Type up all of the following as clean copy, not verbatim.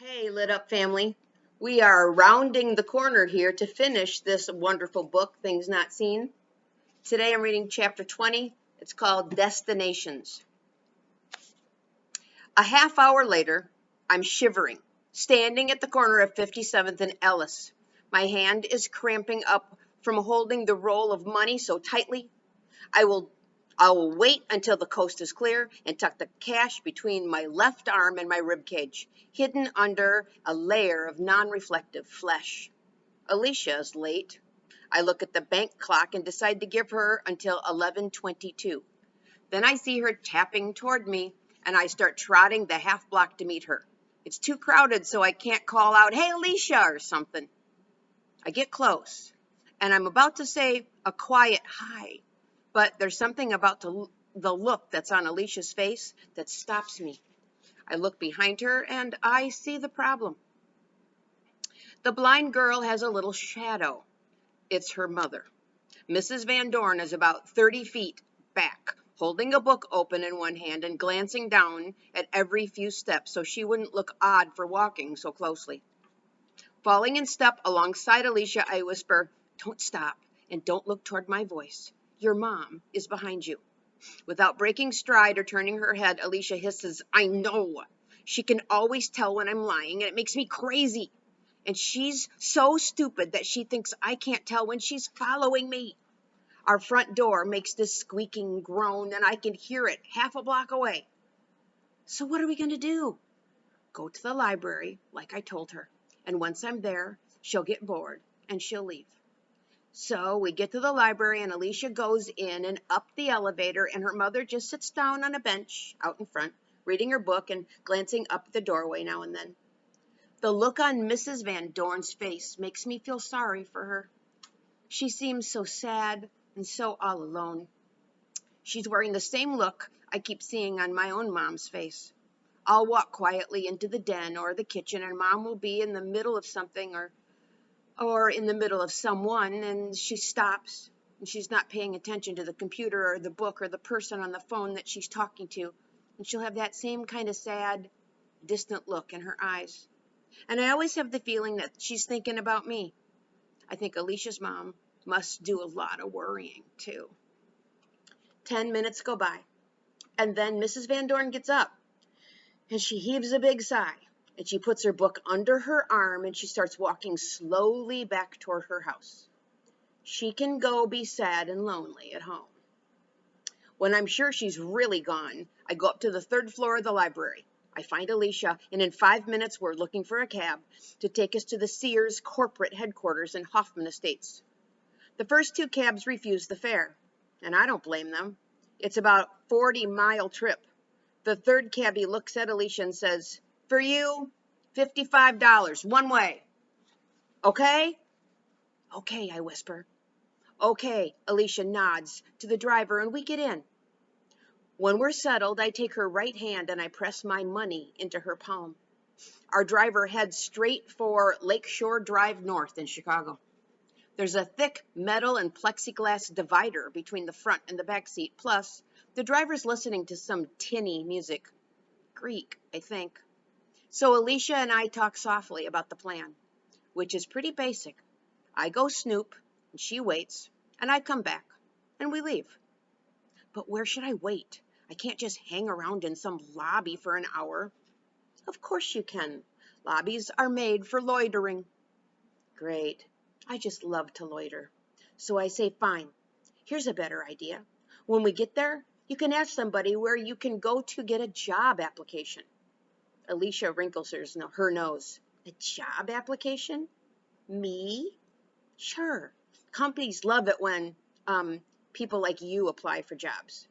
Hey, Lit Up family. We are rounding the corner here to finish this wonderful book, Things Not Seen. Today I'm reading chapter 20. It's called Destinations. A half hour later, I'm shivering, standing at the corner of 57th and Ellis. My hand is cramping up from holding the roll of money so tightly. I will wait until the coast is clear and tuck the cash between my left arm and my rib cage, hidden under a layer of non-reflective flesh. Alicia is late. I look at the bank clock and decide to give her until 11:22. Then I see her tapping toward me, and I start trotting the half block to meet her. It's too crowded, so I can't call out, "Hey, Alicia," or something. I get close, and I'm about to say a quiet hi, but there's something about the look that's on Alicia's face that stops me. I look behind her, and I see the problem. The blind girl has a little shadow. It's her mother. Mrs. Van Dorn is about 30 feet back, holding a book open in one hand and glancing down at every few steps so she wouldn't look odd for walking so closely. Falling in step alongside Alicia, I whisper, "Don't stop and don't look toward my voice. Your mom is behind you." Without breaking stride or turning her head, Alicia hisses, "I know. She can always tell when I'm lying, and it makes me crazy. And she's so stupid that she thinks I can't tell when she's following me." Our front door makes this squeaking groan, and I can hear it half a block away. So what are we going to do? Go to the library, like I told her. And once I'm there, she'll get bored, and she'll leave. So we get to the library, and Alicia goes in and up the elevator, and her mother just sits down on a bench out in front, reading her book and glancing up the doorway now and then. The look on Mrs. Van Dorn's face makes me feel sorry for her. She seems so sad and so all alone. She's wearing the same look I keep seeing on my own mom's face. I'll walk quietly into the den or the kitchen, and Mom will be in the middle of something or in the middle of someone, and she stops, and she's not paying attention to the computer or the book or the person on the phone that she's talking to, and she'll have that same kind of sad, distant look in her eyes. And I always have the feeling that she's thinking about me. I think Alicia's mom must do a lot of worrying, too. 10 minutes go by, and then Mrs. Van Dorn gets up, and she heaves a big sigh, and she puts her book under her arm, and she starts walking slowly back toward her house. She can go be sad and lonely at home. When I'm sure she's really gone, I go up to the third floor of the library. I find Alicia, and in 5 minutes we're looking for a cab to take us to the Sears corporate headquarters in Hoffman Estates. The first two cabs refuse the fare, and I don't blame them. It's about a 40-mile trip. The third cabbie looks at Alicia and says, "For you, $55, one way. Okay?" "Okay," I whisper. "Okay," Alicia nods to the driver, and we get in. When we're settled, I take her right hand and I press my money into her palm. Our driver heads straight for Lakeshore Drive North in Chicago. There's a thick metal and plexiglass divider between the front and the back seat. Plus, the driver's listening to some tinny music. Greek, I think. So Alicia and I talk softly about the plan, which is pretty basic. I go snoop, and she waits, and I come back, and we leave. But where should I wait? I can't just hang around in some lobby for an hour. Of course you can. Lobbies are made for loitering. Great. I just love to loiter. So I say, fine. Here's a better idea. When we get there, you can ask somebody where you can go to get a job application. Alicia wrinkles her nose. A job application? Me? Sure. Companies love it when people like you apply for jobs.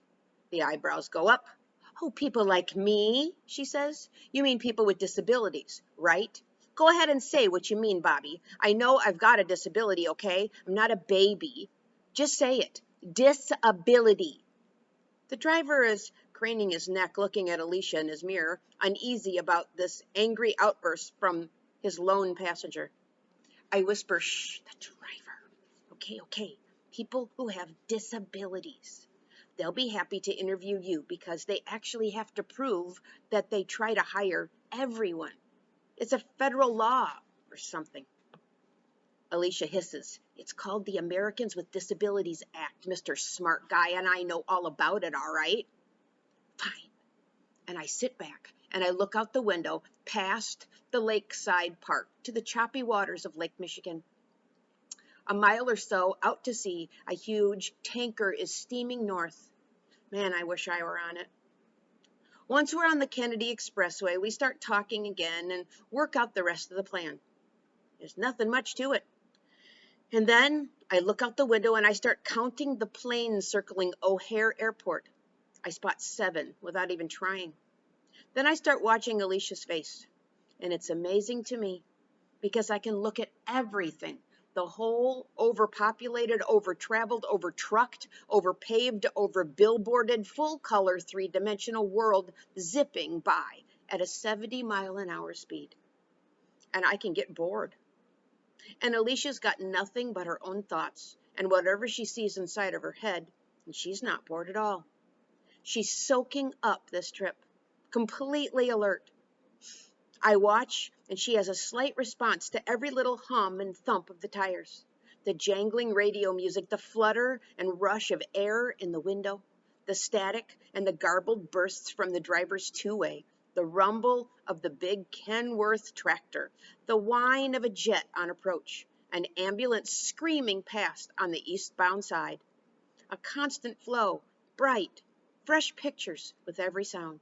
The eyebrows go up. "Oh, people like me," she says. "You mean people with disabilities, right? Go ahead and say what you mean, Bobby. I know I've got a disability, okay? I'm not a baby. Just say it. Disability." The driver is craning his neck, looking at Alicia in his mirror, uneasy about this angry outburst from his lone passenger. I whisper, "Shh, the driver. Okay. People who have disabilities. They'll be happy to interview you because they actually have to prove that they try to hire everyone. It's a federal law or something. Alicia hisses. It's called the Americans with Disabilities Act, Mr. Smart Guy, and I know all about it, all right? Fine. And I sit back and I look out the window past the lakeside park to the choppy waters of Lake Michigan. A mile or so out to sea, a huge tanker is steaming north. Man, I wish I were on it. Once we're on the Kennedy Expressway, we start talking again and work out the rest of the plan. There's nothing much to it. And then I look out the window and I start counting the planes circling O'Hare Airport. I spot 7 without even trying. Then I start watching Alicia's face. And it's amazing to me because I can look at everything. The whole overpopulated, over-traveled, over-trucked, over-paved, over-billboarded, full-color, 3-dimensional world zipping by at a 70-mile-an-hour speed. And I can get bored. And Alicia's got nothing but her own thoughts and whatever she sees inside of her head, and she's not bored at all. She's soaking up this trip, completely alert. I watch, and she has a slight response to every little hum and thump of the tires, the jangling radio music, the flutter and rush of air in the window, the static and the garbled bursts from the driver's two-way, the rumble of the big Kenworth tractor, the whine of a jet on approach, an ambulance screaming past on the eastbound side. A constant flow, bright, fresh pictures with every sound.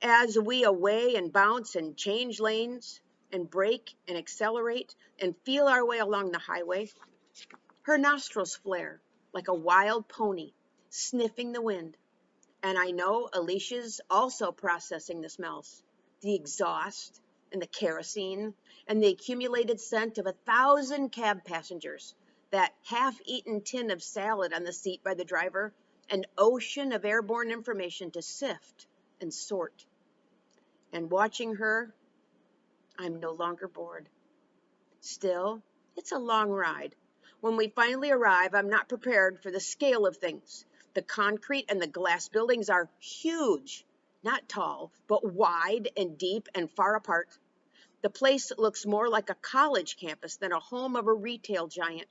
As we away and bounce and change lanes and brake and accelerate and feel our way along the highway, her nostrils flare like a wild pony sniffing the wind. And I know Alicia's also processing the smells, the exhaust and the kerosene and the accumulated scent of 1,000 cab passengers, that half-eaten tin of salad on the seat by the driver, an ocean of airborne information to sift and sort. And watching her, I'm no longer bored. Still, it's a long ride. When we finally arrive, I'm not prepared for the scale of things. The concrete and the glass buildings are huge, not tall, but wide and deep and far apart. The place looks more like a college campus than a home of a retail giant.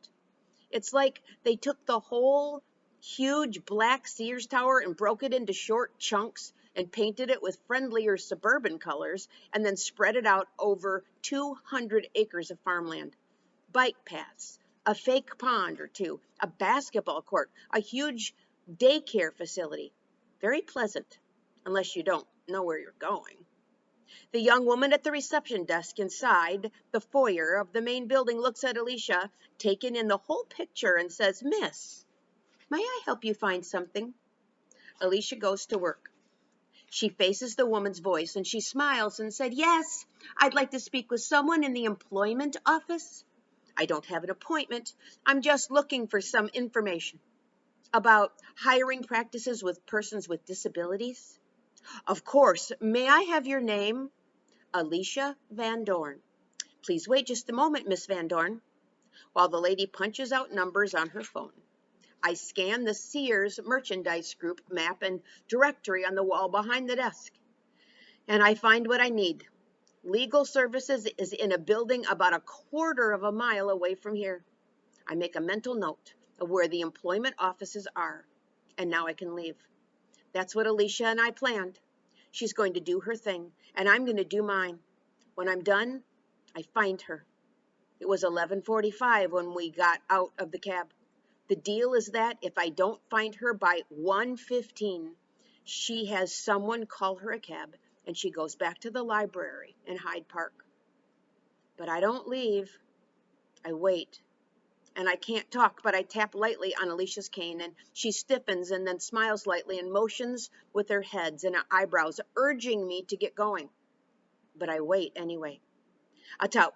It's like they took the whole huge black Sears Tower and broke it into short chunks and painted it with friendlier suburban colors, and then spread it out over 200 acres of farmland. Bike paths, a fake pond or two, a basketball court, a huge daycare facility. Very pleasant, unless you don't know where you're going. The young woman at the reception desk inside the foyer of the main building looks at Alicia, taking in the whole picture, and says, "Miss, may I help you find something?" Alicia goes to work. She faces the woman's voice and she smiles and said, "Yes, I'd like to speak with someone in the employment office. I don't have an appointment. I'm just looking for some information about hiring practices with persons with disabilities." "Of course. May I have your name?" "Alicia Van Dorn." "Please wait just a moment, Miss Van Dorn," while the lady punches out numbers on her phone. I scan the Sears Merchandise Group map and directory on the wall behind the desk, and I find what I need. Legal Services is in a building about a quarter of a mile away from here. I make a mental note of where the employment offices are, and now I can leave. That's what Alicia and I planned. She's going to do her thing, and I'm going to do mine. When I'm done, I find her. It was 11:45 when we got out of the cab. The deal is that if I don't find her by 1:15, she has someone call her a cab, and she goes back to the library in Hyde Park. But I don't leave. I wait. And I can't talk, but I tap lightly on Alicia's cane, and she stiffens and then smiles lightly and motions with her head and her eyebrows, urging me to get going. But I wait anyway.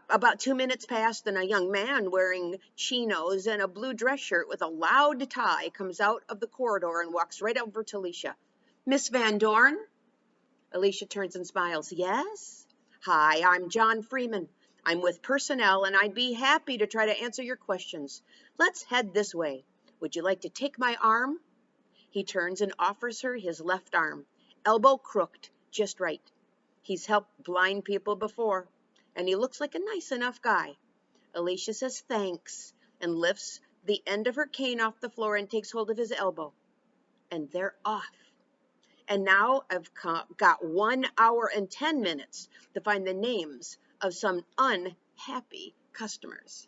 About 2 minutes passed, and a young man wearing chinos and a blue dress shirt with a loud tie comes out of the corridor and walks right over to Alicia. "Miss Van Dorn?" Alicia turns and smiles. "Yes? Hi, I'm John Freeman. I'm with personnel, and I'd be happy to try to answer your questions. Let's head this way. Would you like to take my arm?" He turns and offers her his left arm, elbow crooked, just right. He's helped blind people before, and he looks like a nice enough guy. Alicia says thanks and lifts the end of her cane off the floor and takes hold of his elbow. And they're off. And now I've got 1 hour and 10 minutes to find the names of some unhappy customers.